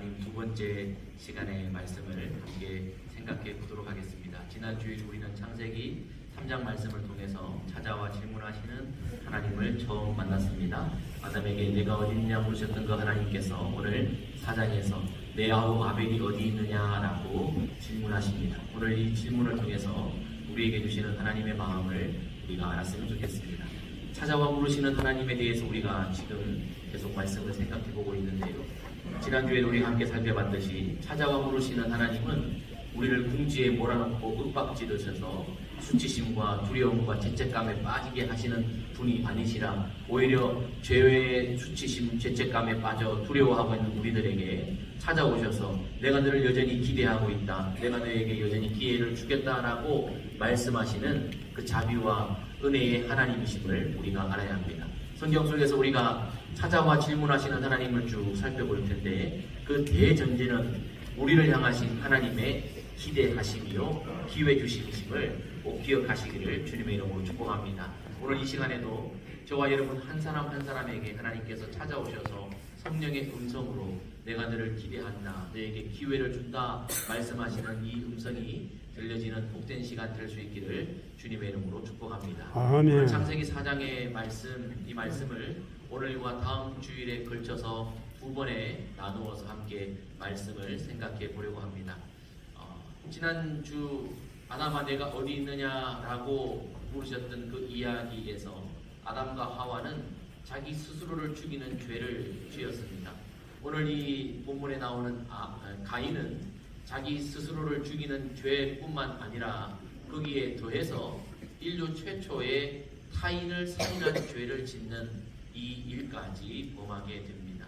하나님 두 번째 시간의 말씀을 함께 생각해 보도록 하겠습니다. 지난 주일 우리는 창세기 3장 말씀을 통해서 찾아와 질문하시는 하나님을 처음 만났습니다. 아담에게 내가 어디 있느냐 물으셨던 그 하나님께서 오늘 4장에서 내 아우 아벨이 어디 있느냐라고 질문하십니다. 오늘 이 질문을 통해서 우리에게 주시는 하나님의 마음을 우리가 알았으면 좋겠습니다. 찾아와 물으시는 하나님에 대해서 우리가 지금 계속 말씀을 생각해 보고 있는데요. 지난주에 우리가 함께 살펴봤듯이 찾아와 물으시는 하나님은 우리를 궁지에 몰아넣고 윽박지르셔서 수치심과 두려움과 죄책감에 빠지게 하시는 분이 아니시라 오히려 죄의 수치심, 죄책감에 빠져 두려워하고 있는 우리들에게 찾아오셔서 내가 너를 여전히 기대하고 있다. 내가 너에게 여전히 기회를 주겠다라고 말씀하시는 그 자비와 은혜의 하나님이심을 우리가 알아야 합니다. 성경 속에서 우리가 찾아와 질문하시는 하나님을 쭉 살펴볼 텐데 그 대전제는 우리를 향하신 하나님의 기대하심이요 기회 주심이심을 꼭 기억하시기를 주님의 이름으로 축복합니다. 오늘 이 시간에도 저와 여러분 한 사람 한 사람에게 하나님께서 찾아오셔서 성령의 음성으로 내가 너를 기대한다, 너에게 기회를 준다 말씀하시는 이 음성이 들려지는 복된 시간 될 수 있기를 주님의 이름으로 축복합니다. 아멘. 오늘 창세기 4장의 말씀, 이 말씀을 오늘과 다음 주일에 걸쳐서 두 번에 나누어서 함께 말씀을 생각해 보려고 합니다. 지난주 아담아 내가 어디 있느냐라고 물으셨던 그 이야기에서 아담과 하와는 자기 스스로를 죽이는 죄를 지었습니다. 오늘 이 본문에 나오는 가인은 자기 스스로를 죽이는 죄뿐만 아니라 거기에 더해서 인류 최초의 타인을 살인한 죄를 짓는 이 일까지 범하게 됩니다.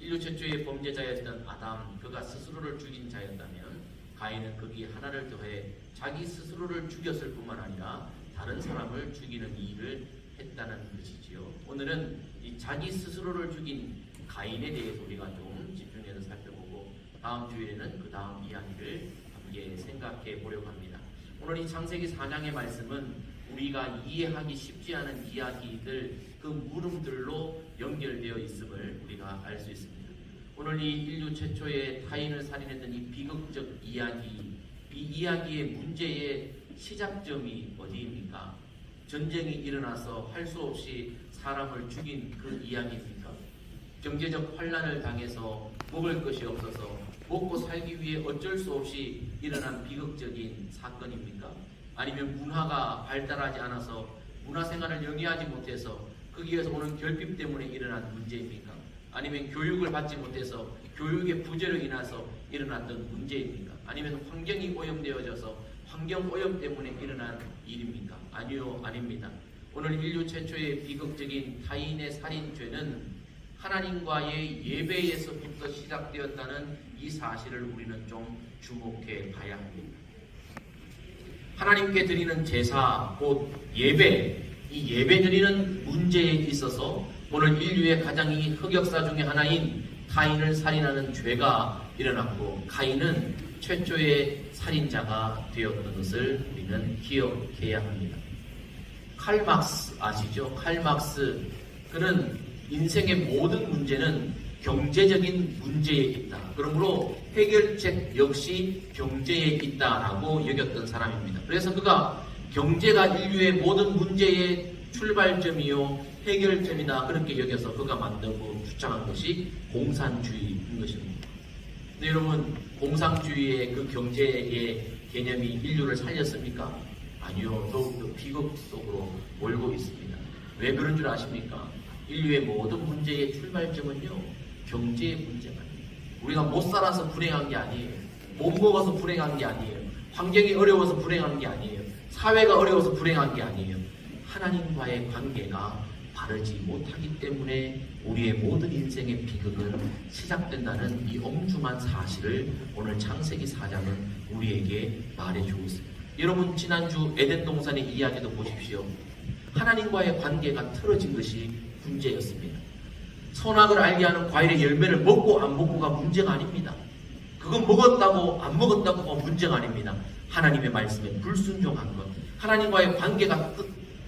인류 최초의 범죄자였던 아담, 그가 스스로를 죽인 자였다면 가인은 거기에 하나를 더해 자기 스스로를 죽였을 뿐만 아니라 다른 사람을 죽이는 일을 했다는 것이지요. 오늘은 이 자기 스스로를 죽인 가인에 대해서 우리가 좀 집중해서 살펴보고 다음 주일에는 그 다음 이야기를 함께 생각해 보려고 합니다. 오늘 이 창세기 4장의 말씀은 우리가 이해하기 쉽지 않은 이야기들, 그 물음들로 연결되어 있음을 우리가 알 수 있습니다. 오늘 이 인류 최초의 타인을 살인했던 이 비극적 이야기, 이 이야기의 문제의 시작점이 어디입니까? 전쟁이 일어나서 할 수 없이 사람을 죽인 그 이야기입니까? 경제적 환란을 당해서 먹을 것이 없어서 먹고 살기 위해 어쩔 수 없이 일어난 비극적인 사건입니까? 아니면 문화가 발달하지 않아서 문화생활을 영위하지 못해서 거기에서 오는 결핍 때문에 일어난 문제입니까? 아니면 교육을 받지 못해서 교육의 부재로 인해서 일어났던 문제입니까? 아니면 환경이 오염되어져서 환경 오염 때문에 일어난 일입니까? 아니요, 아닙니다. 오늘 인류 최초의 비극적인 타인의 살인죄는 하나님과의 예배에서부터 시작되었다는 이 사실을 우리는 좀 주목해 봐야 합니다. 하나님께 드리는 제사, 곧 예배, 이 예배 드리는 문제에 있어서 오늘 인류의 가장 흑역사 중에 하나인 타인을 살인하는 죄가 일어났고 가인은 최초의 살인자가 되었던 것을 우리는 기억해야 합니다. 칼 막스 아시죠? 칼 막스, 그는 인생의 모든 문제는 경제적인 문제에 있다. 그러므로 해결책 역시 경제에 있다라고 여겼던 사람입니다. 그래서 그가 경제가 인류의 모든 문제의 출발점이요 해결점이다 그렇게 여겨서 그가 만들고 주장한 것이 공산주의인 것입니다. 근데 여러분, 공산주의의 그 경제의 개념이 인류를 살렸습니까? 아니요, 더욱더 비극 속으로 몰고 있습니다. 왜 그런 줄 아십니까? 인류의 모든 문제의 출발점은요 경제의 문제가 아니에요. 우리가 못 살아서 불행한 게 아니에요. 못 먹어서 불행한 게 아니에요. 환경이 어려워서 불행한 게 아니에요. 사회가 어려워서 불행한 게 아니에요. 하나님과의 관계가 바르지 못하기 때문에 우리의 모든 인생의 비극은 시작된다는 이 엄중한 사실을 오늘 창세기 4장은 우리에게 말해주고 있습니다. 여러분, 지난주 에덴 동산의 이야기도 보십시오. 하나님과의 관계가 틀어진 것이 문제였습니다. 선악을 알게 하는 과일의 열매를 먹고 안 먹고가 문제가 아닙니다. 그건 먹었다고 안 먹었다고가 문제가 아닙니다. 하나님의 말씀에 불순종한 것, 하나님과의 관계가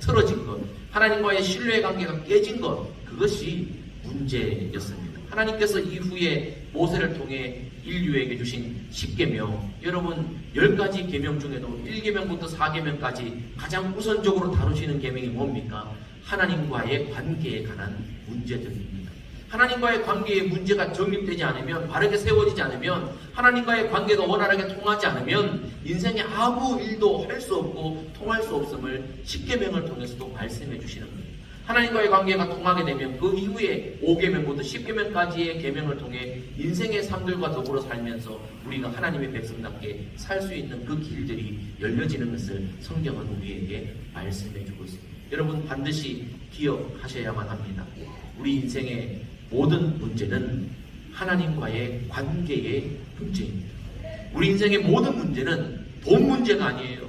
틀어진 것, 하나님과의 신뢰의 관계가 깨진 것, 그것이 문제였습니다. 하나님께서 이후에 모세를 통해 인류에게 주신 10계명, 여러분 10가지 계명 중에도 1계명부터 4계명까지 가장 우선적으로 다루시는 계명이 뭡니까? 하나님과의 관계에 관한 문제들입니다. 하나님과의 관계의 문제가 정립되지 않으면, 바르게 세워지지 않으면, 하나님과의 관계가 원활하게 통하지 않으면 인생에 아무 일도 할 수 없고 통할 수 없음을 10계명을 통해서도 말씀해 주시는 거예요. 하나님과의 관계가 통하게 되면 그 이후에 5계명부터 10계명까지의 계명을 통해 인생의 삶들과 더불어 살면서 우리가 하나님의 백성답게 살 수 있는 그 길들이 열려지는 것을 성경은 우리에게 말씀해 주고 있습니다. 여러분 반드시 기억하셔야만 합니다. 우리 인생의 모든 문제는 하나님과의 관계의 문제입니다. 우리 인생의 모든 문제는 돈 문제가 아니에요.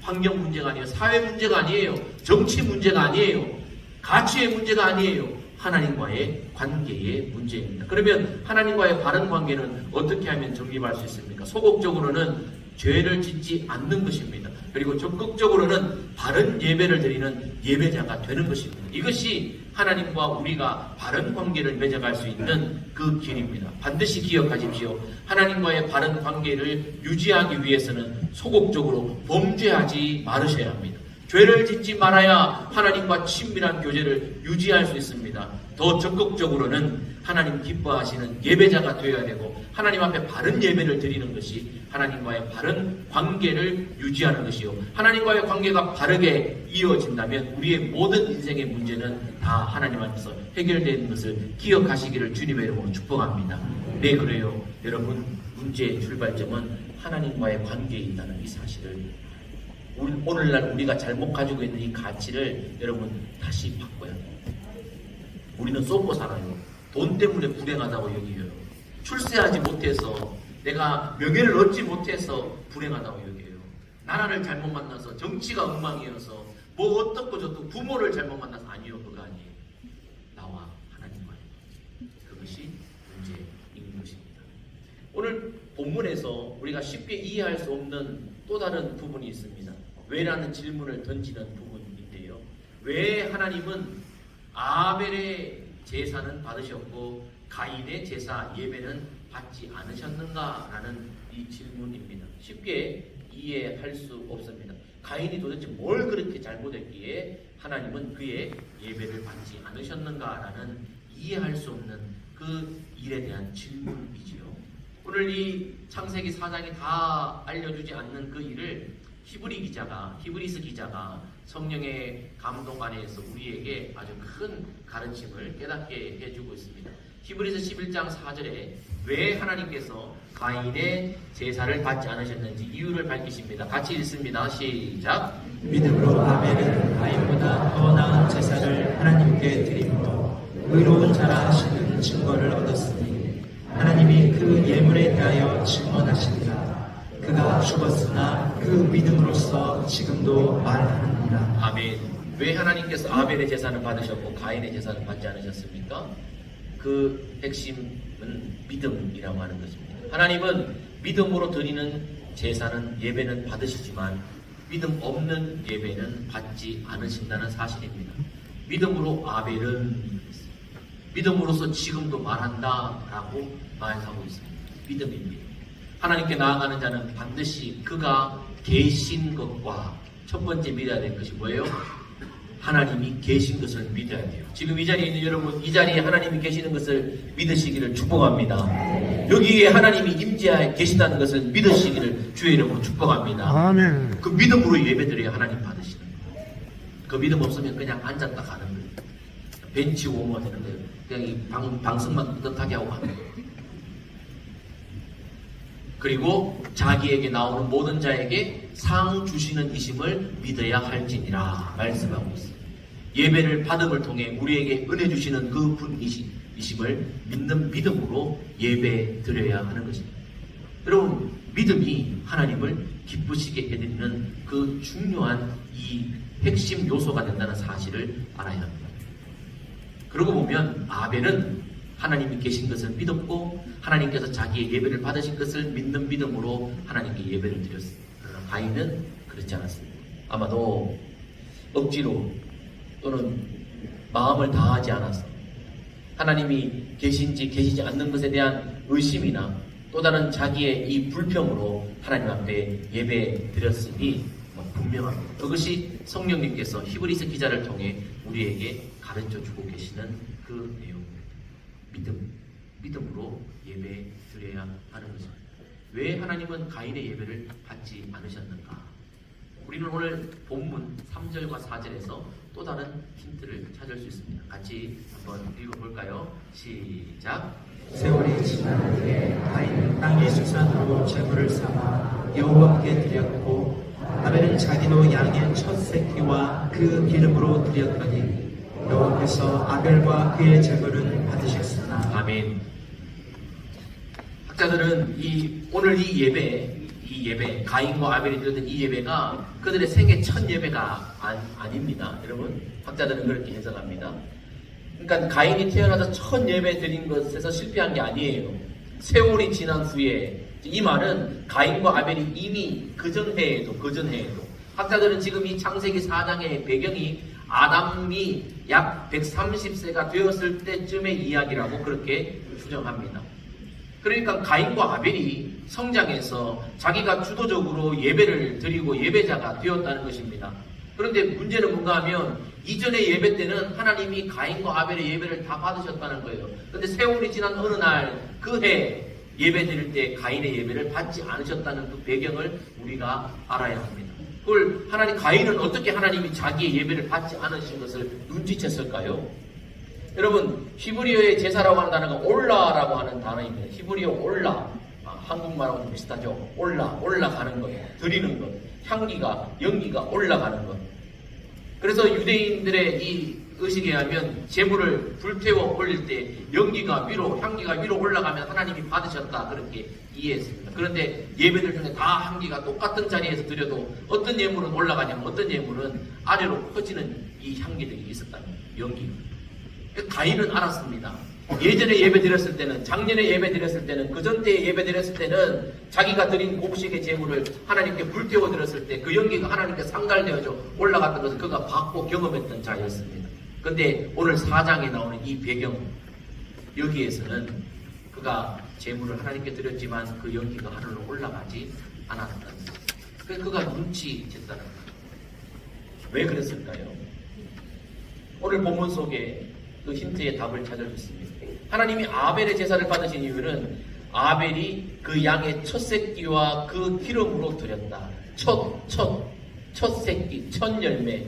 환경 문제가 아니에요. 사회 문제가 아니에요. 정치 문제가 아니에요. 가치의 문제가 아니에요. 하나님과의 관계의 문제입니다. 그러면 하나님과의 바른 관계는 어떻게 하면 정립할 수 있습니까? 소극적으로는 죄를 짓지 않는 것입니다. 그리고 적극적으로는 바른 예배를 드리는 예배자가 되는 것입니다. 이것이 하나님과 우리가 바른 관계를 맺어갈 수 있는 그 길입니다. 반드시 기억하십시오. 하나님과의 바른 관계를 유지하기 위해서는 소극적으로 범죄하지 말으셔야 합니다. 죄를 짓지 말아야 하나님과 친밀한 교제를 유지할 수 있습니다. 더 적극적으로는 하나님 기뻐하시는 예배자가 되어야 되고 하나님 앞에 바른 예배를 드리는 것이 하나님과의 바른 관계를 유지하는 것이요. 하나님과의 관계가 바르게 이어진다면 우리의 모든 인생의 문제는 다 하나님 앞에서 해결되는 것을 기억하시기를 주님의 이름으로 축복합니다. 네, 그래요. 여러분, 문제의 출발점은 하나님과의 관계에 있다는 이 사실을, 오늘날 우리가 잘못 가지고 있는 이 가치를 여러분 다시 바꿔야 돼요. 우리는 쏟고 살아요. 돈 때문에 불행하다고 여겨요. 출세하지 못해서, 내가 명예를 얻지 못해서 불행하다고 여겨요. 나라를 잘못 만나서, 정치가 엉망이어서, 뭐 어떻고 저떻고 부모를 잘못 만나서, 아니요, 그거 아니에요. 나와 하나님과의 그것이 문제인 것입니다. 오늘 본문에서 우리가 쉽게 이해할 수 없는 또 다른 부분이 있습니다. 왜라는 질문을 던지는 부분인데요. 왜 하나님은 아벨의 제사는 받으셨고 가인의 제사 예배는 받지 않으셨는가라는 이 질문입니다. 쉽게 이해할 수 없습니다. 가인이 도대체 뭘 그렇게 잘못했기에 하나님은 그의 예배를 받지 않으셨는가라는 이해할 수 없는 그 일에 대한 질문이지요. 오늘 이 창세기 4장이 다 알려주지 않는 그 일을 히브리스 기자가 성령의 감동 안에서 우리에게 아주 큰 가르침을 깨닫게 해주고 있습니다. 히브리서 11장 4절에 왜 하나님께서 가인의 제사를 받지 않으셨는지 이유를 밝히십니다. 같이 읽습니다. 시작. 믿음으로 아벨은 가인보다 더 나은 제사를 하나님께 드림으로 의로운 자라 하시는 증거를 얻었으니 하나님이 그 예물에 대하여 증언하시니라. 그가 죽었으나 그 믿음으로써 지금도 말하느니라. 아멘. 왜 하나님께서 아벨의 제사를 받으셨고 가인의 제사를 받지 않으셨습니까? 그 핵심은 믿음이라고 하는 것입니다. 하나님은 믿음으로 드리는 제사는, 예배는 받으시지만 믿음 없는 예배는 받지 않으신다는 사실입니다. 믿음으로 아벨은 믿음으로써 지금도 말한다라고 말하고 있습니다. 믿음입니다. 하나님께 나아가는 자는 반드시 그가 계신 것과 첫 번째 믿어야 될 것이 뭐예요? 하나님이 계신 것을 믿어야 돼요. 지금 이 자리에 있는 여러분, 이 자리에 하나님이 계시는 것을 믿으시기를 축복합니다. 여기에 하나님이 임재하에 계시다는 것을 믿으시기를 주의 이름으로 축복합니다. 아멘. 그 믿음으로 예배드려야 하나님 받으시는 거예요. 그 믿음 없으면 그냥 앉았다 가는 거예요. 벤치 오면 되는 거예요. 그냥 이 방석만 뿌듯하게 하고 가는 거예요. 그리고 자기에게 나오는 모든 자에게 상 주시는 이심을 믿어야 할지니라 말씀하고 있습니다. 예배를 받음을 통해 우리에게 은혜 주시는 그 분이심을 믿는 믿음으로 예배 드려야 하는 것입니다. 여러분, 믿음이 하나님을 기쁘시게 해드리는 그 중요한 이 핵심 요소가 된다는 사실을 알아야 합니다. 그러고 보면 아벨은 하나님이 계신 것을 믿었고 하나님께서 자기의 예배를 받으신 것을 믿는 믿음으로 하나님께 예배를 드렸습니다. 그러나 가인은 그렇지 않았습니다. 아마도 억지로 또는 마음을 다하지 않았습니다. 하나님이 계신지 계시지 않는 것에 대한 의심이나 또 다른 자기의 이 불평으로 하나님 앞에 예배 드렸으니 분명합니다. 그것이 성령님께서 히브리서 기자를 통해 우리에게 가르쳐 주고 계시는 그 내용입니다. 믿음으로 예배 드려야 하는 것입니다. 왜 하나님은 가인의 예배를 받지 않으셨는가? 우리는 오늘 본문 3절과 4절에서 또 다른 힌트를 찾을 수 있습니다. 같이 한번 읽어볼까요? 시작. 세월이 지난 후에 가인은 땅의 수산으로 제물을 삼아 여호와께 드렸고 아벨은 자기도 양의 첫 새끼와 그 기름으로 드렸더니 여호와께서 아벨과 그의 제물은 받으셨으나. 아멘. 학자들은 오늘 이 예배 가인과 아벨이 드렸던 이 예배가 그들의 생애 첫 예배가 아닙니다. 여러분, 학자들은 그렇게 해석합니다. 그러니까 가인이 태어나서 첫 예배 드린 것에서 실패한 게 아니에요. 세월이 지난 후에, 이 말은 가인과 아벨이 이미 그전해에도 학자들은 지금 이 창세기 4장의 배경이 아담이 약 130세가 되었을 때쯤의 이야기라고 그렇게 추정합니다. 그러니까 가인과 아벨이 성장해서 자기가 주도적으로 예배를 드리고 예배자가 되었다는 것입니다. 그런데 문제는 뭔가 하면 이전의 예배 때는 하나님이 가인과 아벨의 예배를 다 받으셨다는 거예요. 그런데 세월이 지난 어느 날 그 해 예배 드릴 때 가인의 예배를 받지 않으셨다는 그 배경을 우리가 알아야 합니다. 그걸 가인은 어떻게 하나님이 자기의 예배를 받지 않으신 것을 눈치챘을까요? 여러분, 히브리어의 제사라고 하는 단어가 올라라고 하는 단어입니다. 히브리어 올라, 한국말하고 좀 비슷하죠. 올라가는 것, 드리는 것, 연기가 올라가는 것. 그래서 유대인들의 이 의식에 의하면 제물을 불태워 올릴 때 향기가 위로 올라가면 하나님이 받으셨다, 그렇게 이해했습니다. 그런데 예배들 중에 다 향기가 똑같은 자리에서 드려도 어떤 예물은 올라가냐면 어떤 예물은 아래로 퍼지는 이 향기들이 있었다는 연기가. 가인은 알았습니다. 예전에 예배 드렸을 때는, 작년에 예배 드렸을 때는, 그전 때에 예배 드렸을 때는 자기가 드린 곡식의 제물을 하나님께 불태워 드렸을 때 그 연기가 하나님께 상달되어져 올라갔던 것을 그가 받고 경험했던 자였습니다. 그런데 오늘 4장에 나오는 이 배경, 여기에서는 그가 제물을 하나님께 드렸지만 그 연기가 하늘로 올라가지 않았다는 거예요. 그래서 그가 눈치챘다는 거예요. 왜 그랬을까요? 오늘 본문 속에 그 힌트의 답을 찾을 수 있습니다. 하나님이 아벨의 제사를 받으신 이유는 아벨이 그 양의 첫 새끼와 그 기름으로 드렸다. 첫 새끼, 첫 열매.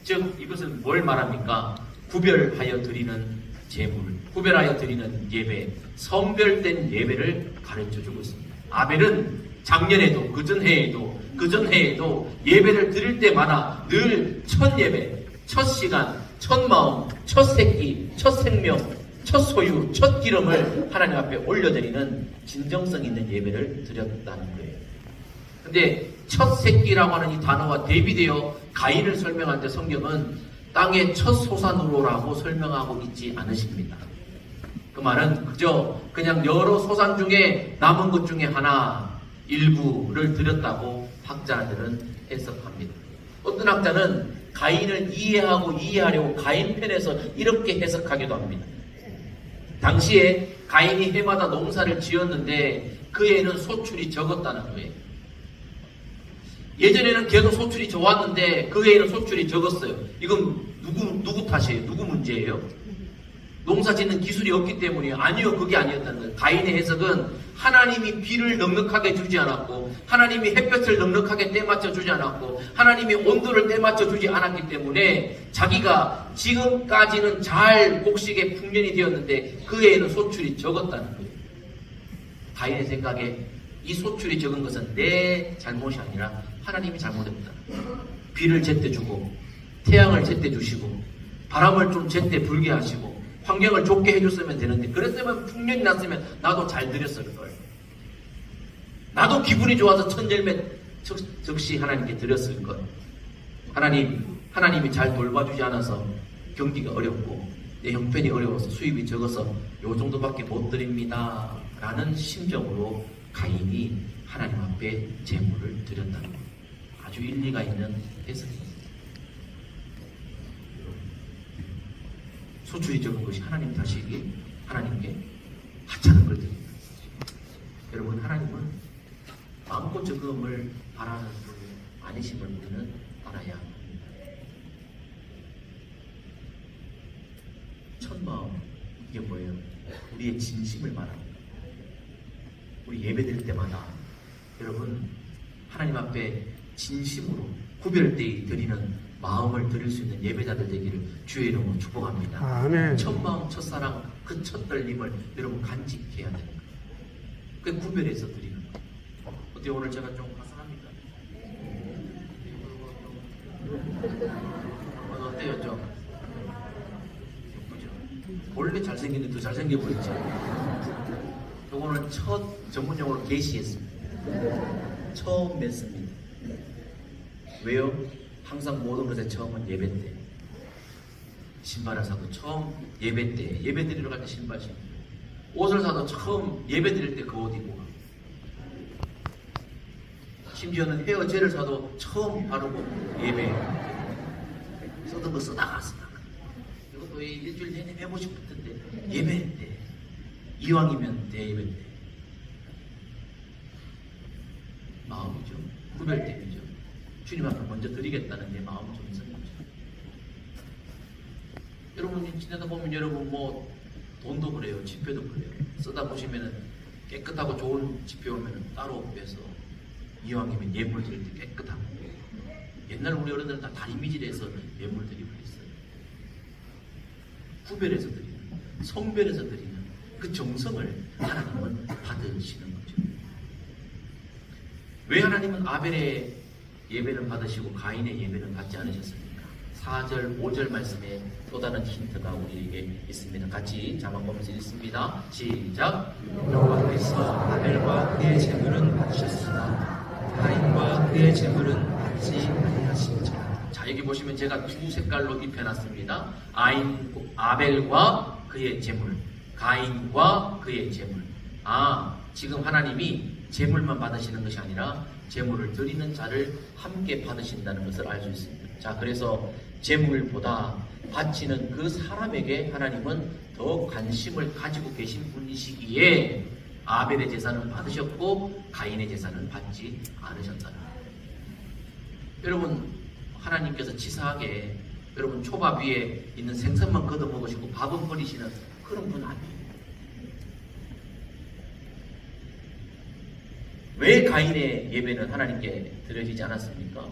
즉 이것은 뭘 말합니까? 구별하여 드리는 제물, 구별하여 드리는 예배, 선별된 예배를 가르쳐주고 있습니다. 아벨은 작년에도 그전해에도 예배를 드릴 때마다 늘 첫 예배, 첫 시간, 첫 마음, 첫 새끼, 첫 생명, 첫 소유, 첫 기름을 하나님 앞에 올려드리는 진정성 있는 예배를 드렸다는 거예요. 근데 첫 새끼라고 하는 이 단어와 대비되어 가인을 설명할 때 성경은 땅의 첫 소산으로라고 설명하고 있지 않으십니다. 그 말은 그냥 여러 소산 중에 남은 것 중에 하나, 일부를 드렸다고 학자들은 해석합니다. 어떤 학자는 가인을 이해하려고 가인 편에서 이렇게 해석하기도 합니다. 당시에 가인이 해마다 농사를 지었는데 그 해에는 소출이 적었다는 거예요. 예전에는 계속 소출이 좋았는데 그 해에는 소출이 적었어요. 이건 누구 탓이에요? 누구 문제예요? 농사 짓는 기술이 없기 때문이에요. 아니요, 그게 아니었다는 거예요. 가인의 해석은 하나님이 비를 넉넉하게 주지 않았고, 하나님이 햇볕을 넉넉하게 떼맞춰 주지 않았고, 하나님이 온도를 떼맞춰 주지 않았기 때문에 자기가 지금까지는 잘 곡식의 풍년이 되었는데 그 해에는 소출이 적었다는 거예요. 가인의 생각에 이 소출이 적은 것은 내 잘못이 아니라 하나님이 잘못했다. 비를 제때 주고, 태양을 제때 주시고, 바람을 좀 제때 불게 하시고, 환경을 좋게 해줬으면 되는데, 그랬으면 풍년이 났으면 나도 잘 드렸을 걸. 나도 기분이 좋아서 첫 열매 즉시 하나님께 드렸을 걸. 하나님이 잘 돌봐주지 않아서 경기가 어렵고 내 형편이 어려워서 수입이 적어서 요 정도밖에 못 드립니다 라는 심정으로 가인이 하나님 앞에 제물을 드렸다는 것. 아주 일리가 있는 해석입니다. 수출이 적은 것이 하나님 탓이기 하나님께 하찮은 걸 드립니다. 여러분, 하나님은 마음껏 적음을 바라는 분이 아니심을 우리는 알아야 합니다. 첫 마음, 이게 뭐예요? 우리의 진심을 말합니다. 우리 예배 드릴 때마다 여러분, 하나님 앞에 진심으로 구별되이 드리는 마음을 드릴 수 있는 예배자들 되기를 주의 이름으로 축복합니다. 아멘. 첫 마음, 첫사랑, 그 첫 떨림을 여러분 간직해야 되는 거예요. 그 구별해서 드리는 거예요. 어떻게 오늘 제가 좀 화사합니까? 어때요? 좀 예쁘죠? 원래 잘생긴데 더 잘생겨 보이죠? 요거는 첫 전문용어로 게시했습니다. 처음 맺습니다. 왜요? 항상 모든 것의 처음은 예배 때. 신발을 사도 처음 예배 때, 예배 드리러 갈 때 신발 신고, 옷을 사도 처음 예배 드릴 때 그 옷 입고 가고, 심지어는 헤어젤을 사도 처음 바르고 예배, 쓰던 거 쓰다가 이것도 일주일 내내 해보고 싶었는데 예배 때, 이왕이면 때 예배 때. 마음이죠. 구별됨이죠. 주님 앞에 먼저 드리겠다는 내 마음이 좀 있는 거죠. 여러분이 지내다 보면 여러분 뭐 돈도 그래요. 지폐도 그래요. 쓰다 보시면은 깨끗하고 좋은 지폐 오면은 따로 빼서 이왕이면 예물 드릴 때 깨끗하고. 옛날 우리 어른들은 다 다리미질해서 예물 드리고 했어요. 구별해서 드리는, 성별해서 드리는 그 정성을 하나님은 받으시는 거죠. 왜 하나님은 아벨의 예배를 받으시고 가인의 예배를 받지 않으셨습니까? 4절, 5절 말씀에 또 다른 힌트가 우리에게 있습니다. 같이 자막 보면서 읽습니다. 시작. 여호와께서 아벨과 그의 제물은 받으셨으나 가인과 그의 제물은 받지 아니하신지라. 자, 여기 보시면 제가 두 색깔로 입혀놨습니다. 아벨과 그의 제물, 가인과 그의 제물. 지금 하나님이 제물만 받으시는 것이 아니라 제물을 드리는 자를 함께 받으신다는 것을 알 수 있습니다. 자, 그래서 제물보다 바치는 그 사람에게 하나님은 더 관심을 가지고 계신 분이시기에 아벨의 제사는 받으셨고 가인의 제사는 받지 않으셨다는 거예요. 여러분, 하나님께서 치사하게 여러분 초밥 위에 있는 생선만 걷어 먹으시고 밥은 버리시는 그런 분 아니에요. 왜 가인의 예배는 하나님께 드려지지 않았습니까?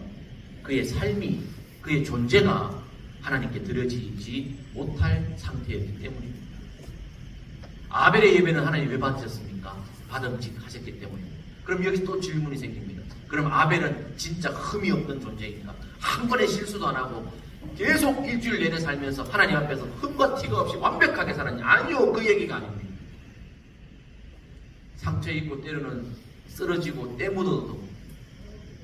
그의 삶이, 그의 존재가 하나님께 드려지지 못할 상태였기 때문입니다. 아벨의 예배는 하나님 왜 받으셨습니까? 받음직하셨기 때문입니다. 그럼 여기서 또 질문이 생깁니다. 그럼 아벨은 진짜 흠이 없는 존재입니까? 한 번의 실수도 안 하고 계속 일주일 내내 살면서 하나님 앞에서 흠과 티가 없이 완벽하게 살았냐? 아니요, 그 얘기가 아닙니다. 상처 입고 때로는 쓰러지고 때 묻어도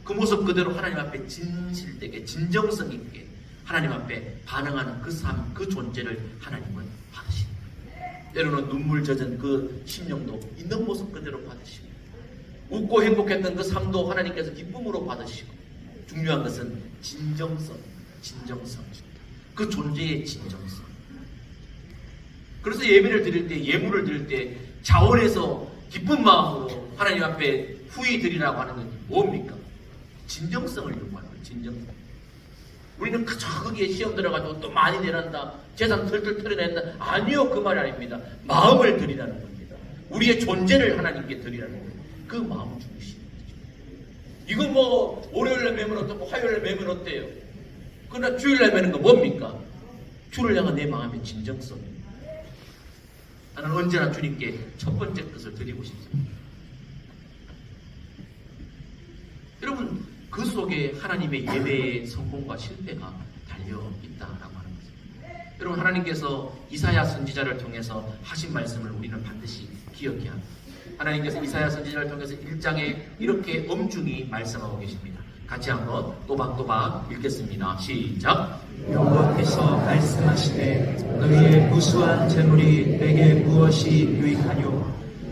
그 모습 그대로 하나님 앞에 진실되게 진정성 있게 하나님 앞에 반응하는 그 삶, 그 존재를 하나님은 받으십니다. 때로는 눈물 젖은 그 심령도 있는 모습 그대로 받으시고, 웃고 행복했던 그 삶도 하나님께서 기쁨으로 받으시고, 중요한 것은 진정성, 그 존재의 진정성. 그래서 예배를 드릴 때, 예물을 드릴 때 자원해서 기쁜 마음으로 하나님 앞에 후히 드리라고 하는 건 뭡니까? 진정성을 요구하는 거예요. 진정성. 우리는 그저 거기에 시험 들어가지고 또 많이 내란다, 재산 털털 털어낸다. 아니요, 그 말이 아닙니다. 마음을 드리라는 겁니다. 우리의 존재를 하나님께 드리라는 거예요. 그 마음을 주시는 거죠. 이거 뭐 월요일에 매면 어떻고 화요일에 매면 어때요? 그러나 주일날 매는 거 뭡니까? 주를 향한 내 마음의 진정성입니다. 나는 언제나 주님께 첫 번째 뜻을 드리고 싶습니다. 여러분, 그 속에 하나님의 예배의 성공과 실패가 달려있다라고 하는 것입니다. 여러분, 하나님께서 이사야 선지자를 통해서 하신 말씀을 우리는 반드시 기억해야 합니다. 하나님께서 이사야 선지자를 통해서 1장에 이렇게 엄중히 말씀하고 계십니다. 같이 한번 또박또박 읽겠습니다. 시작. 여호와께서 말씀하시되 너희의 무수한 재물이 내게 무엇이 유익하뇨?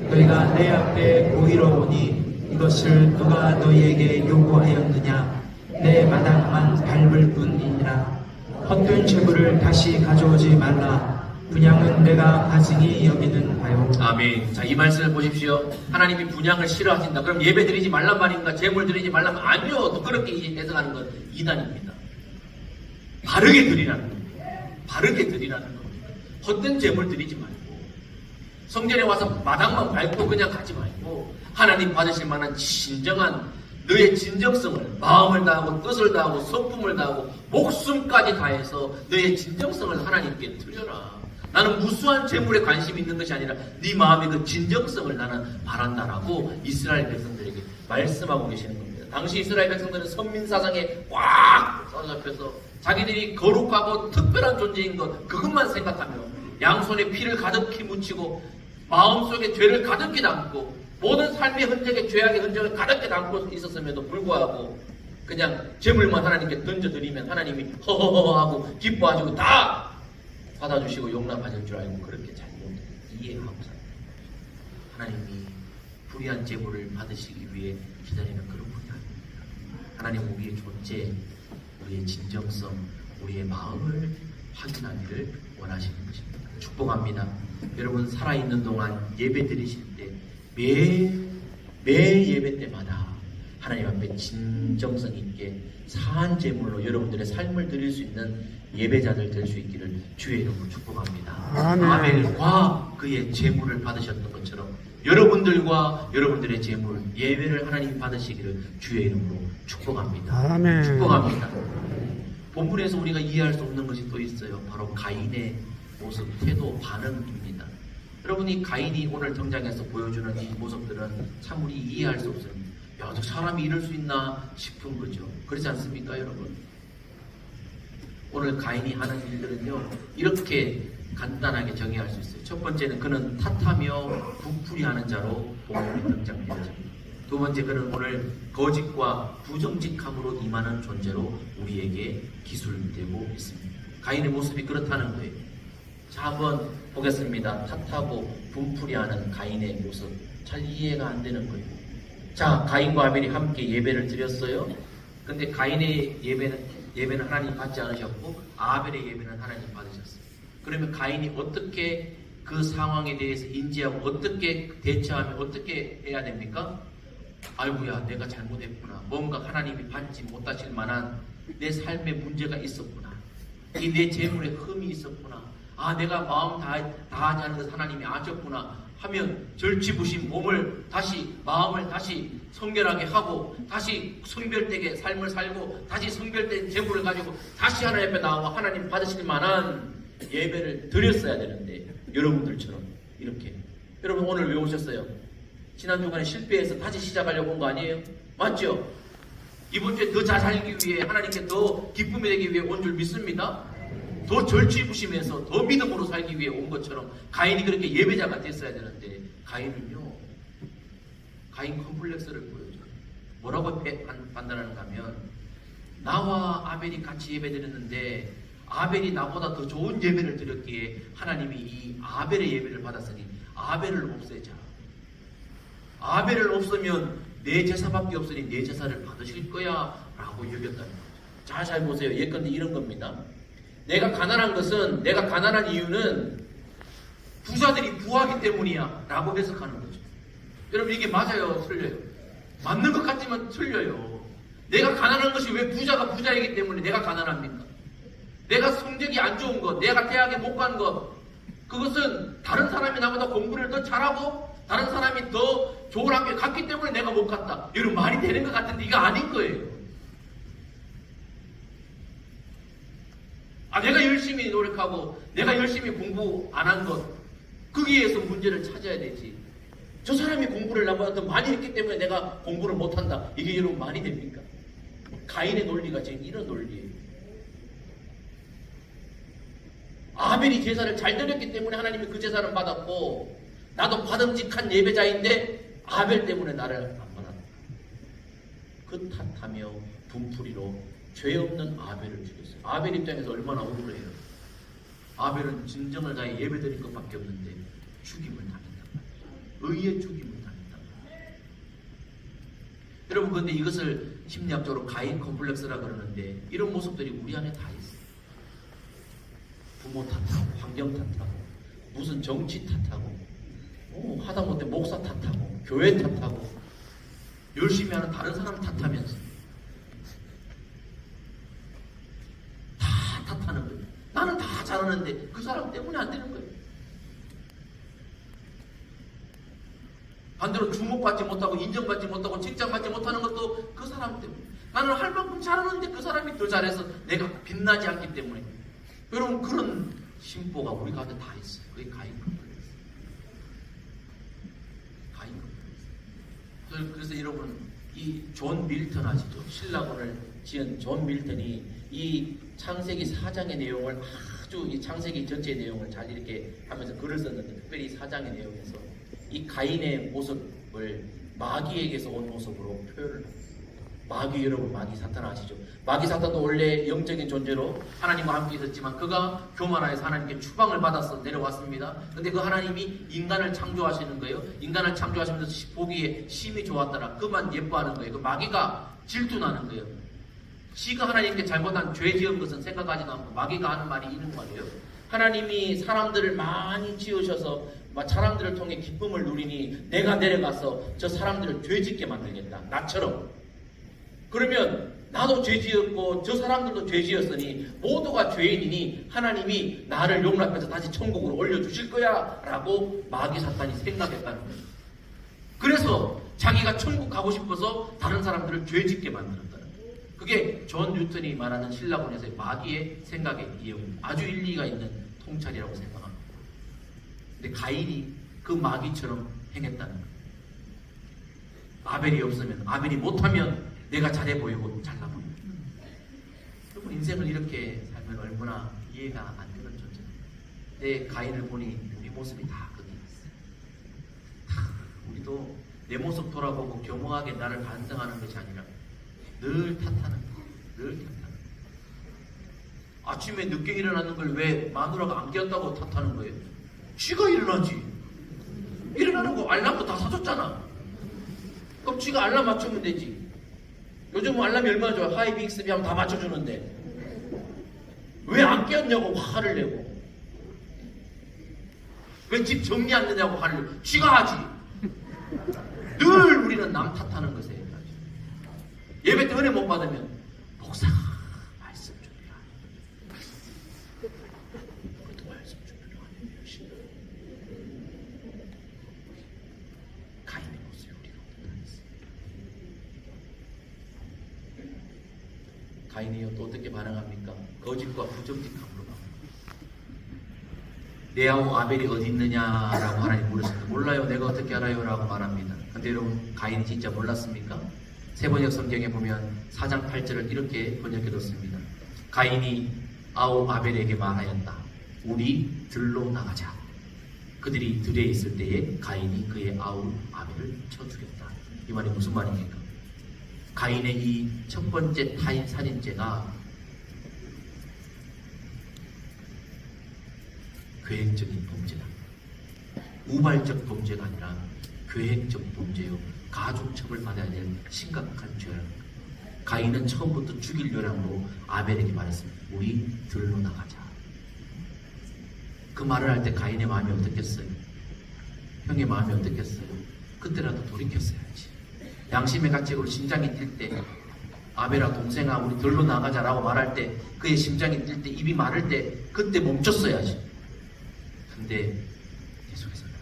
너희가 내 앞에 보이러 오니 이것을 누가 너희에게 요구하였느냐? 내 마당만 밟을 뿐이니라. 헛된 재물을 다시 가져오지 말라. 분양은 내가 가지니 여기는 하요. 아멘. 자, 이 말씀을 보십시오. 하나님이 분양을 싫어하신다. 그럼 예배 드리지 말란 말인가? 재물 드리지 말란 말? 아니요. 또 그렇게 해석하는 건 이단입니다. 바르게 드리라는 겁니다. 바르게 드리라는 겁니다. 헛된 재물 드리지 말고, 성전에 와서 마당만 밟고 그냥 가지 말고, 하나님 받으실 만한 진정한 너의 진정성을, 마음을 다하고 뜻을 다하고 성품을 다하고 목숨까지 다해서 너의 진정성을 하나님께 드려라. 나는 무수한 재물에 관심이 있는 것이 아니라 네 마음의 그 진정성을 나는 바란다라고 이스라엘 백성들에게 말씀하고 계시는 겁니다. 당시 이스라엘 백성들은 선민사상에 꽉 사로잡혀서 자기들이 거룩하고 특별한 존재인 것, 그것만 생각하며 양손에 피를 가득히 묻히고 마음속에 죄를 가득히 담고 모든 삶의 흔적에 죄악의 흔적을 가득히 담고 있었음에도 불구하고 그냥 재물만 하나님께 던져드리면 하나님이 허허허 하고 기뻐하시고 다 받아주시고 용납하실 줄 알고 그렇게 잘못 이해하고 삽니다. 하나님이 불의한 재물을 받으시기 위해 기다리는 그런 분이 아닙니다. 하나님은 우리의 존재, 우리의 진정성, 우리의 마음을 확인하기를 원하시는 것입니다. 축복합니다. 여러분 살아있는 동안 예배 드리실 때 매 예배 때마다 하나님 앞에 진정성 있게 사한 제물로 여러분들의 삶을 드릴 수 있는 예배자들 될 수 있기를 주의 이름으로 축복합니다. 아벨과 그의 제물을 받으셨던 것처럼 여러분들과 여러분들의 제물 예배를 하나님 받으시기를 주의 이름으로 축복합니다. 아멘. 축복합니다. 본문에서 우리가 이해할 수 없는 것이 또 있어요. 바로 가인의 모습, 태도, 반응입니다. 여러분이 가인이 오늘 등장해서 보여주는 이 모습들은 참 우리 이해할 수 없어요. 야, 저 사람이 이럴 수 있나 싶은 거죠. 그렇지 않습니까, 여러분? 오늘 가인이 하는 일들은요, 이렇게 간단하게 정의할 수 있어요. 첫 번째는 그는 탓하며 부풀이하는 자로 본문에 등장되어집니다. 두 번째, 그는 오늘 거짓과 부정직함으로 임하는 존재로 우리에게 기술되고 있습니다. 가인의 모습이 그렇다는 거예요. 자, 한번 보겠습니다. 탓하고 분풀이하는 가인의 모습. 잘 이해가 안 되는 거예요. 자, 가인과 아벨이 함께 예배를 드렸어요. 근데 가인의 예배는 하나님 받지 않으셨고 아벨의 예배는 하나님 받으셨어요. 그러면 가인이 어떻게 그 상황에 대해서 인지하고 어떻게 대처하면 어떻게 해야 됩니까? 아이고야, 내가 잘못했구나. 뭔가 하나님이 받지 못하실 만한 내 삶에 문제가 있었구나. 이 내 재물에 흠이 있었구나. 아, 내가 마음 다하지 않은 것 하나님이 아셨구나 하면 절치부심 마음을 다시 성결하게 하고 다시 성별되게 삶을 살고 다시 성별된 재물을 가지고 다시 하나님 앞에 나와 하나님 받으실 만한 예배를 드렸어야 되는데 여러분들처럼 이렇게. 여러분 오늘 왜 오셨어요? 지난 주간에 실패해서 다시 시작하려고 온 거 아니에요? 맞죠? 이번 주에 더 잘 살기 위해 하나님께 더 기쁨이 되기 위해 온 줄 믿습니다. 더 절치부심해서 더 믿음으로 살기 위해 온 것처럼 가인이 그렇게 예배자가 됐어야 되는데 가인은요, 가인 컴플렉스를 보여줘요. 뭐라고 판단하는가 하면 나와 아벨이 같이 예배드렸는데 아벨이 나보다 더 좋은 예배를 드렸기에 하나님이 이 아벨의 예배를 받았으니 아벨을 없애자. 아벨을 없으면 내 제사밖에 없으니 내 제사를 받으실 거야 라고 여겼다는 거죠. 잘 보세요. 예컨대 이런 겁니다. 내가 가난한 이유는 부자들이 부하기 때문이야 라고 해석하는 거죠. 여러분 이게 맞아요? 틀려요? 맞는 것 같지만 틀려요. 내가 가난한 것이 왜 부자가 부자이기 때문에 내가 가난합니까? 내가 성적이 안 좋은 것, 내가 대학에 못 간 것, 그것은 다른 사람이 나보다 공부를 더 잘하고 다른 사람이 더 좋은 학교에 갔기 때문에 내가 못 갔다. 여러분 말이 되는 것 같은데 이거 아닌 거예요. 내가 열심히 노력하고 내가 열심히 공부 안 한 것, 거기에서 문제를 찾아야 되지. 저 사람이 공부를 나보다 더 많이 했기 때문에 내가 공부를 못한다. 이게 여러분 말이 됩니까? 가인의 논리가 지금 이런 논리예요. 아벨이 제사를 잘 드렸기 때문에 하나님이 그 제사를 받았고 나도 받음직한 예배자인데 아벨 때문에 나를 안 받았다. 그 탓하며 분풀이로 죄 없는 아벨을 죽였어요. 아벨 입장에서 얼마나 억울해요. 아벨은 진정을 다해 예배드린 것밖에 없는데 죽임을 당했단 말이에요. 의의 죽임을 당했단 말이에요. 여러분 근데 이것을 심리학적으로 가인 컴플렉스라 그러는데 이런 모습들이 우리 안에 다 있어요. 부모 탓하고 환경 탓하고 무슨 정치 탓하고 하다못해 목사 탓하고 교회 탓하고 열심히 하는 다른 사람 탓하면서 다 탓하는 거예요. 나는 다 잘하는데 그 사람 때문에 안 되는 거예요. 반대로 주목받지 못하고 인정받지 못하고 칭찬받지 못하는 것도 그 사람 때문에. 나는 할 만큼 잘하는데 그 사람이 더 잘해서 내가 빛나지 않기 때문에. 여러분, 그런 심보가 우리 가운데 다 있어요. 그게 가인급이에요. 가인급. 그래서 여러분, 이 존 밀턴 아시죠? 신라군을 지은 존 밀턴이 이 창세기 4장의 내용을 아주 이 창세기 전체의 내용을 잘 이렇게 하면서 글을 썼는데, 특별히 4장의 내용에서 이 가인의 모습을 마귀에게서 온 모습으로 표현을 합니다. 마귀, 여러분, 마귀 사탄 아시죠? 마귀 사탄도 원래 영적인 존재로 하나님과 함께 있었지만 그가 교만하여서 하나님께 추방을 받아서 내려왔습니다. 근데 그 하나님이 인간을 창조하시는 거예요. 인간을 창조하시면서 보기에 심히 좋았더라. 그만 예뻐하는 거예요. 그 마귀가 질투나는 거예요. 지가 하나님께 잘못한 죄 지은 것은 생각하지도 않고 마귀가 하는 말이 이런 말이에요. 하나님이 사람들을 많이 지으셔서 사람들을 통해 기쁨을 누리니 내가 내려가서 저 사람들을 죄 짓게 만들겠다. 나처럼. 그러면 나도 죄 지었고 저 사람들도 죄 지었으니 모두가 죄인이니 하나님이 나를 용납해서 다시 천국으로 올려주실 거야 라고 마귀 사탄이 생각했다는 거예요. 그래서 자기가 천국 가고 싶어서 다른 사람들을 죄 짓게 만들었다는 거예요. 그게 존 뉴턴이 말하는 신라곤에서의 마귀의 생각의 이해입니다. 아주 일리가 있는 통찰이라고 생각합니다. 근데 가인이 그 마귀처럼 행했다는 거예요. 아벨이 없으면, 아벨이 못하면 내가 잘해 보이고 잘나 보이고. 여러분, 인생을 이렇게 살면 얼마나 이해가 안 되는 존재입니다. 내 가인을 보니 우리 모습이 다 거기 있어요. 우리도 내 모습 돌아보고 겸허하게 나를 반성하는 것이 아니라 늘 탓하는 거예요. 늘 탓하는 거예요. 아침에 늦게 일어나는 걸 왜 마누라가 안 깨웠다고 탓하는 거예요? 쥐가 일어나지. 일어나는 거 알람도 다 사줬잖아. 그럼 쥐가 알람 맞추면 되지. 요즘 알람이 얼마나 좋아. 하이 빅스비 하면 다 맞춰주는데 왜 안 깨웠냐고 화를 내고, 왜 집 정리 안 되냐고 화를 내고. 쥐가 하지. 늘 우리는 남 탓하는 것에 예배 때 은혜 못 받으면 목사가 말씀 준비를 안 해요. 그것도 말씀 준비를 안 해요. 열심히. 가인의 모습이 우리가 나타났어요. 가인이요 또 어떻게 반응합니까? 거짓과 부정직함으로 반응합니다. 내 아우 아벨이 어디 있느냐라고 하나님 물으셨는데 몰라요. 내가 어떻게 알아요? 라고 말합니다. 근데 여러분, 가인이 진짜 몰랐습니까? 세번역 성경에 보면 4장 8절을 이렇게 번역해뒀습니다. 가인이 아우 아벨에게 말하였다. 우리 들로 나가자. 그들이 들에 있을 때에 가인이 그의 아우 아벨을 쳐 죽였다. 이 말이 무슨 말입니까? 가인의 이 첫 번째 타인 살인죄가 계획적인 범죄다. 우발적 범죄가 아니라 계획적 범죄요. 가중 처벌받아야 될 심각한 죄랍니다. 가인은 처음부터 죽일 요량으로 아벨에게 말했습니다. 우리 들로 나가자. 그 말을 할 때 가인의 마음이 어떻겠어요? 형의 마음이 어떻겠어요? 그때라도 돌이켰어야지. 양심의 가책으로 심장이 뛸 때, 아벨아 동생아 우리 들로 나가자라고 말할 때, 그의 심장이 뛸 때, 입이 마를 때 그때 멈췄어야지. 근데 계속해서 나가.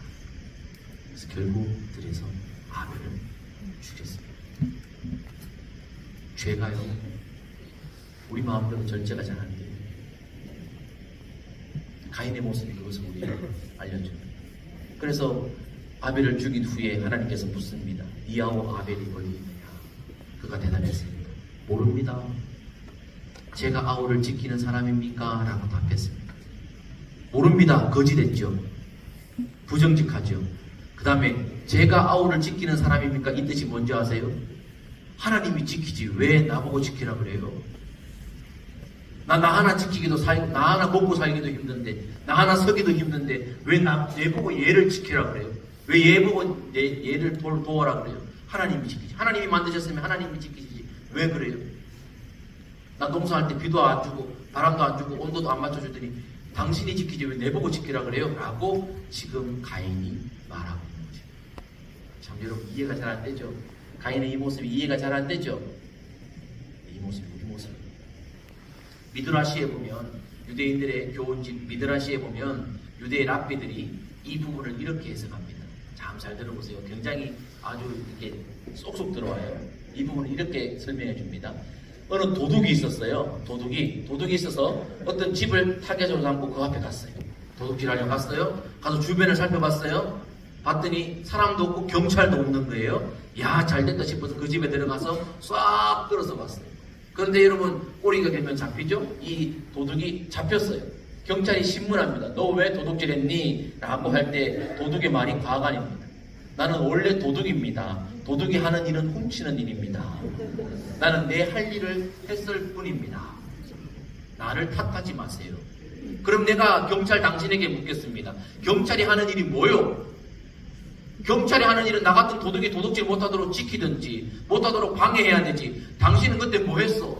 그래서 결국 들에서 아벨을 죽였습니다. 죄가요, 우리 마음대로 절제가 잘 안 돼요. 가인의 모습이 그것을 우리에게 알려줍니다. 그래서 아벨을 죽인 후에 하나님께서 묻습니다. 네 아우 아벨이 어디 있느냐? 그가 대답했습니다. 모릅니다. 제가 아우를 지키는 사람입니까? 라고 답했습니다. 모릅니다. 거짓했죠. 부정직하죠. 그 다음에 제가 아우를 지키는 사람입니까? 이 뜻이 뭔지 아세요? 하나님이 지키지 왜 나보고 지키라 그래요? 나 하나 지키기도 나 하나 먹고 살기도 힘든데, 나 하나 서기도 힘든데 왜 얘 보고 얘를 지키라 그래요? 왜 얘 보고 얘를 도와라 그래요? 하나님이 지키지. 하나님이 만드셨으면 하나님이 지키지. 왜 그래요? 나 농사할 때 비도 안 주고 바람도 안 주고 온도도 안 맞춰주더니 당신이 지키지 왜 내보고 지키라 그래요? 라고 지금 가인이 말하고 있는 거죠. 참 여러분 이해가 잘 안 되죠? 가인의 이 모습이 이해가 잘 안 되죠? 이 모습이 우리 모습. 미드라시에 보면 유대인들의 교훈집 미드라시에 보면 유대의 랍비들이 이 부분을 이렇게 해석합니다. 참 잘 들어보세요. 굉장히 아주 이렇게 쏙쏙 들어와요. 이 부분을 이렇게 설명해 줍니다. 어느 도둑이 있었어요. 도둑이 있어서 어떤 집을 타겟으로 삼고 그 앞에 갔어요. 도둑질하려고 갔어요. 가서 주변을 살펴봤어요. 봤더니 사람도 없고 경찰도 없는 거예요. 야, 잘됐다 싶어서 그 집에 들어가서 싹 끌어서 봤어요. 그런데 여러분 꼬리가 되면 잡히죠? 이 도둑이 잡혔어요. 경찰이 신문합니다. 너 왜 도둑질했니? 라고 할 때 도둑의 말이 과간입니다. 나는 원래 도둑입니다. 도둑이 하는 일은 훔치는 일입니다. 나는 내 할 일을 했을 뿐입니다. 나를 탓하지 마세요. 그럼 내가 경찰 당신에게 묻겠습니다. 경찰이 하는 일이 뭐요? 경찰이 하는 일은 나 같은 도둑이 도둑질 못하도록 지키든지 못하도록 방해해야 되지. 당신은 그때 뭐 했어?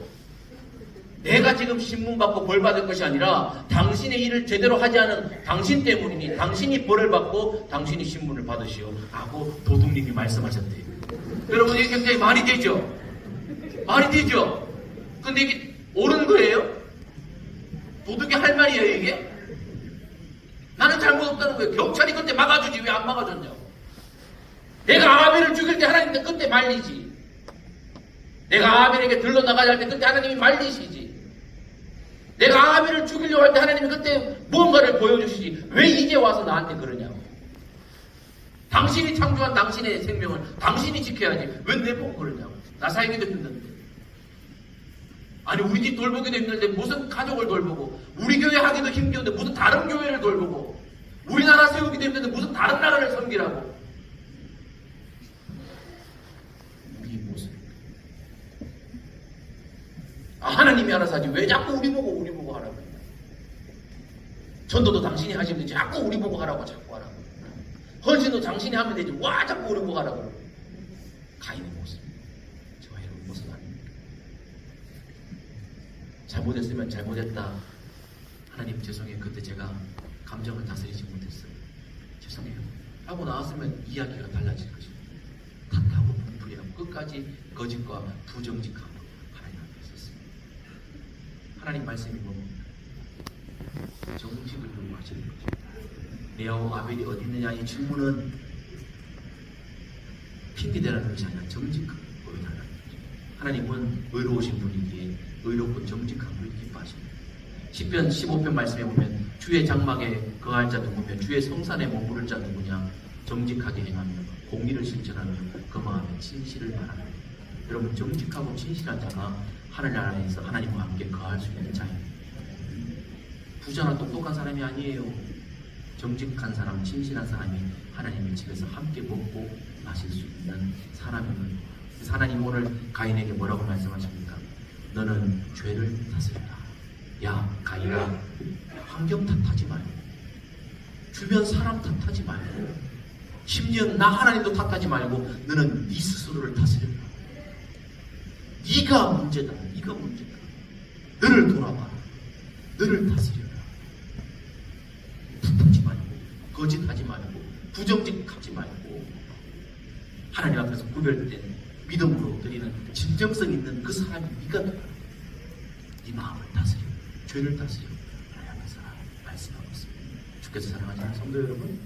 내가 지금 신문 받고 벌 받을 것이 아니라 당신의 일을 제대로 하지 않은 당신 때문이니 당신이 벌을 받고 당신이 신문을 받으시오 라고 도둑님이 말씀하셨대요. 여러분 이게 굉장히 말이 되죠? 말이 되죠? 근데 이게 옳은 거예요? 도둑이 할 말이에요 이게? 나는 잘못 없다는 거예요. 경찰이 그때 막아주지 왜 안 막아줬냐고. 내가 아벨을 죽일 때 하나님 그때 말리지. 내가 아벨에게 들러나가야 할 때 그때 하나님이 말리시지. 내가 아벨을 죽이려고 할 때 하나님이 그때 무언가를 보여주시지. 왜 이제 와서 나한테 그러냐고. 당신이 창조한 당신의 생명을 당신이 지켜야지. 왜 내보고 그러냐고. 나 살기도 힘든데. 아니 우리 집 돌보기도 힘든데 무슨 가족을 돌보고 우리 교회 하기도 힘든데 무슨 다른 교회를 돌보고 우리나라 세우기도 힘든데 무슨 다른 나라를 섬기라고. 우리 모습. 하나님이 알아서 하지 왜 자꾸 우리 보고 하라고. 전도도 당신이 하시면 되지 자꾸 우리 보고 하라고 자꾸 하라고. 헌신도 당신이 하면 되지 와 자꾸 우리 보고 하라고. 가인의 모습. 저와 여러분 모습 아닙니까? 잘못했으면 잘못했다. 하나님 죄송해요. 그때 제가 감정을 다스리지 못했어요. 죄송해요. 하고 나왔으면 이야기가 달라질 것입니다. 탓하고 분풀이하고 끝까지 거짓과 부정직하고 하나님 앞에 있었습니다. 하나님 말씀이 뭡니까? 정직을 요구하시는 것입니다. 내하고 아벨이 어디 있느냐 이 질문은 핑계대라는 것이 아니라 정직함을 보여달라는 거죠. 하나님은 의로우신 분이기에 의롭고 정직함을 기뻐하십니다. 시편 15편 말씀에 보면 주의 장막에 거할 자 누구며 주의 성산에 머무를 자 누구냐. 정직하게 행하며 공의를 실천하며 그 마음에 진실을 말하며. 여러분 정직하고 진실한 자가 하늘나라에서 하나님과 함께 거할 수 있는 자입니다. 부자나 똑똑한 사람이 아니에요. 정직한 사람, 진실한 사람이 하나님의 집에서 함께 먹고 마실 수 있는 사람입니다. 그래서 하나님 오늘 가인에게 뭐라고 말씀하십니까? 너는 죄를 다스려라. 야 가인아, 환경 탓하지 말고 주변 사람 탓하지 말고 심지어 나 하나님도 탓하지 말고 너는 네 스스로를 다스려라. 네가 문제다. 네가 문제다. 너를 돌아봐라. 너를 다스려라. 탓하지 말고 거짓하지 말고 부정직하지 말고 하나님 앞에서 구별된 믿음으로 드리는 진정성 있는 그 사람이 네가 되라. 네 마음을 다스려. 죄를 다스려. 하나님 앞에서 말씀하고 있습니다. 주께서 사랑하시는 성도 여러분,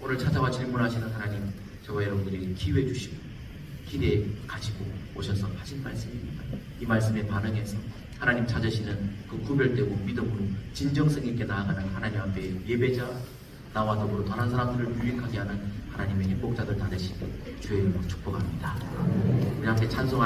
오늘 찾아와 질문하시는 하나님, 저와 여러분들에게 기회 주시고 기대 가지고 오셔서 하신 말씀입니다. 이 말씀에 반응해서 하나님 찾으시는 그 구별되고 믿음으로 진정성 있게 나아가는 하나님 앞에 예배자, 나와 더불어 다른 사람들을 유익하게 하는 하나님의 행복자들 다 되시길 주의 이름으로 축복합니다. 우리 함께 찬송하는